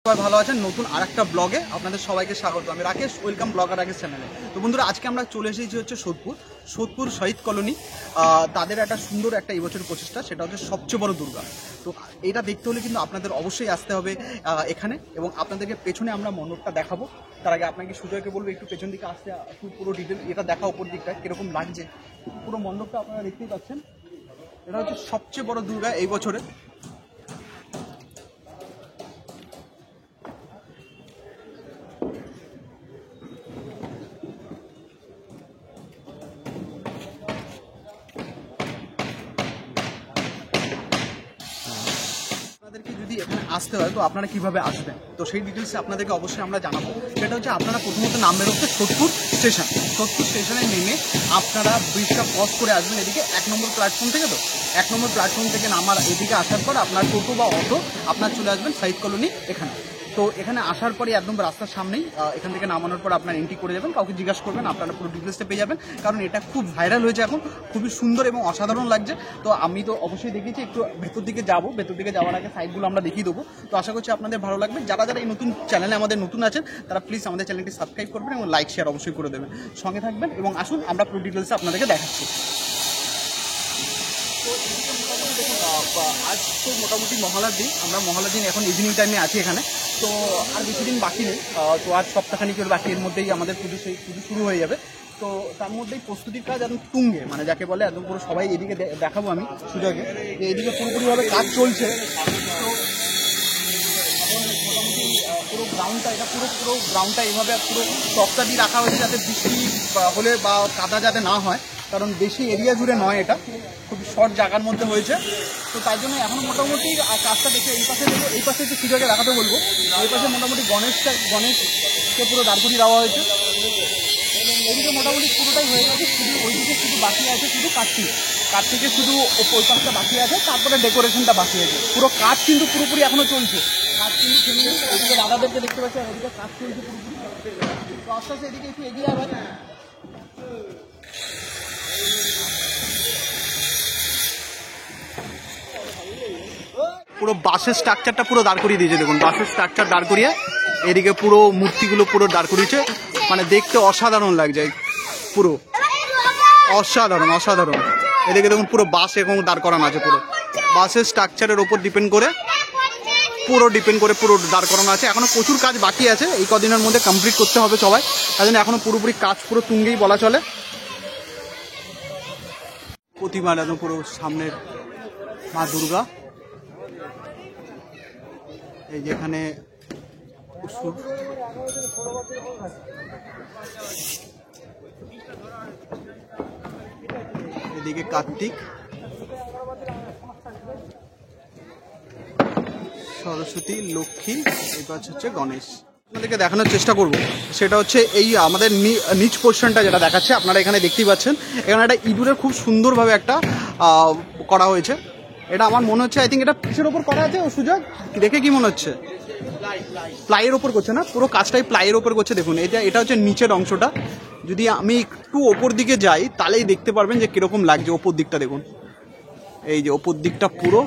সবাই ভালো আছেন। নতুন আরেকটা ব্লগে আপনাদের সবাইকে স্বাগত। আমি রাকেশ, ওয়েলকাম ব্লগার রাকেশ চ্যানেলে। তো বন্ধুরা, আজকে আমরা চলে এসেছি হচ্ছে সোদপুর শহীদ কলোনি। তাদের একটা সুন্দর একটা এবছরের প্রচেষ্টা, সেটা হচ্ছে সবচেয়ে বড় দুর্গা। তো এটা দেখতে হলে কিন্তু আপনাদের অবশ্যই আসতে হবে এখানে, এবং আপনাদেরকে পেছনে আমরা মণ্ডপটা দেখাবো। তার আগে আপনাকে সুজয়কে বলবো একটু পেছন দিকে আসতে, পুরো ডিটেল এটা দেখা, উপর দিকটা কিরকম লাগছে। পুরো মণ্ডপটা আপনারা দেখতেই পাচ্ছেন। এটা হচ্ছে সবচেয়ে বড় দুর্গা এই বছরে। আপনাদেরকে যদি এখানে আসতে হয় তো আপনারা কিভাবে আসবেন, তো সেই ডিটেলসে আপনাদেরকে অবশ্যই আমরা জানাবো। সেটা হচ্ছে আপনারা প্রথমত নামবেন হচ্ছে সোদপুর স্টেশনে নেমে আপনারা ব্রিজটা ক্রস করে আসবেন এদিকে 1 নম্বর প্ল্যাটফর্ম থেকে। তো 1 নম্বর প্ল্যাটফর্ম থেকে নামার এদিকে আসার পর আপনার টোটো বা অটো আপনার চলে আসবেন শহীদ কলোনি এখানে। তো এখানে আসার পরে একদম রাস্তার সামনেই এখান থেকে নামানোর পর আপনার এন্ট্রি করে যাবেন, কাউকে জিজ্ঞাসা করবেন, আপনারা পুরো ডিটেলসটা পেয়ে যাবেন। কারণ এটা খুব ভাইরাল হয়েছে এখন, খুবই সুন্দর এবং অসাধারণ লাগছে। তো আমি তো অবশ্যই দেখেছি, একটু ভেতর দিকে যাওয়ার আগে সাইডগুলো আমরা দেখিয়ে দেবো। তো আশা করছি আপনাদের ভালো লাগবে। যারা এই নতুন চ্যানেলে আমাদের নতুন আছেন তারা প্লিজ আমাদের চ্যানেলটি সাবস্ক্রাইব করবেন এবং লাইক শেয়ার অবশ্যই করে দেবেন, সঙ্গে থাকবেন। এবং আসুন আমরা পুরো ডিটেলসে আপনাদেরকে দেখাচ্ছি। আজ তো মোটামুটি মহালয়ার দিন, আমরা মহালয়ার দিন এখন ইভিনিং টাইমে আছি এখানে। তো আর বেশি দিন বাকি নেই, তো আজ সপ্তাহখানিকের বাকি, এর মধ্যেই আমাদের পুজো শুরু হয়ে যাবে। তো তার মধ্যেই প্রস্তুতির কাজ একদম তুঙ্গে, মানে যাকে বলে একদম পুরো সবাই এদিকে দেখাবো আমি সুযোগে, যে এদিকে পুরোপুরিভাবে কাজ চলছে। তো মোটামুটি পুরো গ্রাউন্ডটা এইভাবে পুরো তক্তা দিয়ে রাখা হয়েছে, যাতে বৃষ্টি হলে বা কাদা যাতে না হয়, কারণ বেশি এরিয়া জুড়ে নয়, এটা খুব শর্ট জায়গার মধ্যে হয়েছে। তো তাই জন্য এখন মোটামুটি কাজটা দেখে এই পাশে একটু সুযোগে রাখাতে বলবো। এই পাশে মোটামুটি গণেশকে পুরো দাঁড় করিয়ে দেওয়া হয়েছে। এদিকে মোটামুটি পুরোটাই হয়ে গেছে, শুধু ওইদিকে শুধু বাকি আছে শুধু কার্তিকে শুধু ওই পাশটা বাকি আছে, তারপরে ডেকোরেশনটা বাকি আছে। পুরো কাজ কিন্তু পুরোপুরি এখনো চলছে, কাজ কিন্তু এদিকে দাদাদেরকে দেখতে পাচ্ছি, এদিকে কাজ চলছে পুরোপুরি। তো আস্তে আস্তে এদিকে একটু এগিয়ে আবার। পুরো বাসের স্ট্রাকচারটা পুরো দাঁড় করিয়ে দিয়েছে, দেখুন বাসের স্ট্রাকচার দাঁড় করিয়ে এদিকে পুরো মূর্তিগুলো পুরো দাঁড় করিয়েছে। মানে দেখতে অসাধারণ লাগছে, পুরো অসাধারণ। এদিকে দেখুন পুরো বাস এরকম দাঁড় করানো আছে, পুরো বাসের স্ট্রাকচারের ওপর ডিপেন্ড করে পুরো দাঁড় করানো আছে। এখনো প্রচুর কাজ বাকি আছে, এই কদিনের মধ্যে কমপ্লিট করতে হবে সবাই, তাই জন্য এখনো পুরোপুরি কাজ পুরো তুঙ্গেই বলা চলে। প্রতিমা একদম পুরো সামনের মা দুর্গা, এই যেখানে এদিকে কার্তিক, সরস্বতী, লক্ষ্মী, এই পাশ হচ্ছে গণেশ। আপনাদেরকে দেখানোর চেষ্টা করব, সেটা হচ্ছে এই আমাদের নিচ পোর্শনটা যেটা দেখাচ্ছে, আপনারা এখানে দেখতেই পাচ্ছেন। এখানে একটা ইঁদুরের খুব সুন্দরভাবে একটা করা হয়েছে। এটা আমার মনে হচ্ছে আই থিঙ্ক এটা কিসের ওপর করা আছে ও সুযোগ দেখে কি মনে হচ্ছে? প্লাইয়ের ওপর করছে না, পুরো কাজটাই প্লাইয়ের ওপর করছে। দেখুন এটা হচ্ছে নিচের অংশটা। যদি আমি একটু ওপর দিকে যাই তাহলেই দেখতে পারবেন যে কিরকম লাগছে ওপর দিকটা। দেখুন এই যে ওপর দিকটা পুরো।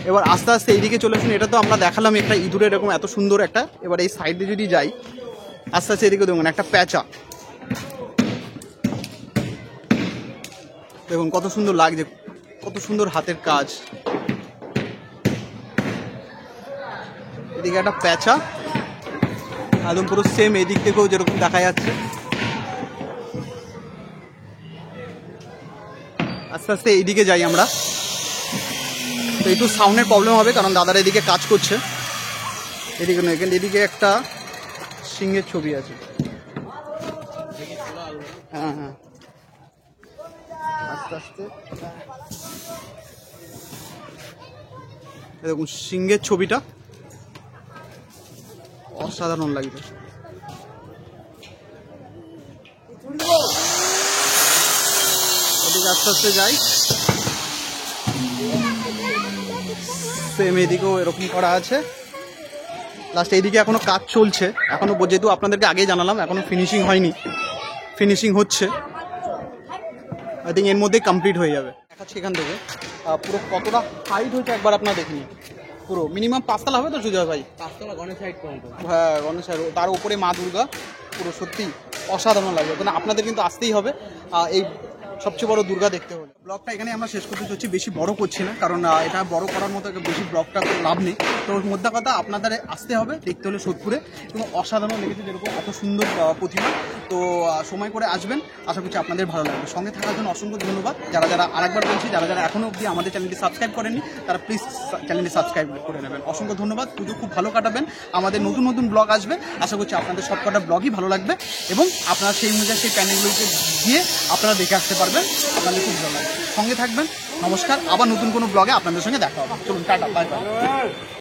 এবার আস্তে আস্তে এইদিকে চলে আসুন। এটা তো আমরা দেখালাম একটা ইঁদুরের এরকম এত সুন্দর একটা। এবার এই সাইডে যদি যাই আস্তে আস্তে এদিকে দেখুন একটা প্যাঁচা, দেখুন কত সুন্দর লাগছে, কত সুন্দর হাতের কাজ। এদিকে একটা প্যাঁচা একদম পুরো সেম, এদিক থেকেও যেরকম দেখা যাচ্ছে। আস্তে আস্তে এইদিকে যাই আমরা। তো একটু সাউন্ডের প্রবলেম হবে, কারণ দাদারা এদিকে কাজ করছে। এদিকে একটা সিংহের ছবি আছে। হ্যাঁ, আস্তে আস্তে দেখুন সিংহের ছবিটা অসাধারণ লাগছে। এদিকে আস্তে আস্তে যাই, সেম এদিকেও এরকম করা আছে। লাস্ট এইদিকে এখনো কাজ চলছে, এখনো যেহেতু আপনাদেরকে আগেই জানালাম এখনো ফিনিশিং হয়নি, ফিনিশিং হচ্ছে। আই থিঙ্ক এর মধ্যেই কমপ্লিট হয়ে যাবে। দেখাচ্ছি এখান থেকে পুরো কতটা হাইট হয়েছে একবার আপনারা দেখে নিন। পুরো মিনিমাম 5 তলা হবে তো সুজয় ভাই? 5 তলা গণেশ সাইড পর্যন্ত। হ্যাঁ গণেশ আর তার উপরে মা দুর্গা, পুরো সত্যি অসাধারণ লাগবে। মানে আপনাদের কিন্তু আসতেই হবে এই সবচেয়ে বড় দুর্গা দেখতে হলে। ব্লগটা এখানে আমরা শেষ করতে চাচ্ছি, বেশি বড় করছি না, কারণ এটা বড় করার মতো বেশি ব্লগটা লাভ নেই। তো মোদ্দা কথা আপনাদের আসতে হবে দেখতে হলে সোদপুরে, এবং অসাধারণ লেগেছে যেরকম এত সুন্দর প্রতিমা। তো সময় করে আসবেন, আশা করছি আপনাদের ভালো লাগবে। সঙ্গে থাকার জন্য অসংখ্য ধন্যবাদ। যারা যারা আরেকবার বলছি, যারা যারা এখনও অবধি আমাদের চ্যানেলটি সাবস্ক্রাইব করেননি তারা প্লিজ চ্যানেলটি সাবস্ক্রাইব করে নেবেন। অসংখ্য ধন্যবাদ। পুজো খুব ভালো কাটাবেন। আমাদের নতুন নতুন ব্লগ আসবে, আশা করছি আপনাদের সবকটা ব্লগই ভালো লাগবে, এবং আপনারা সেই অনুযায়ী সেই প্যানেলগুলোকে গিয়ে আপনারা দেখে আসতে পারবেন, আপনাদের খুব ভালো লাগবে। সঙ্গে থাকবেন। নমস্কার, আবার নতুন কোনো ব্লগে আপনাদের সঙ্গে দেখা হবে। চলুন টাটা, বাই বাই।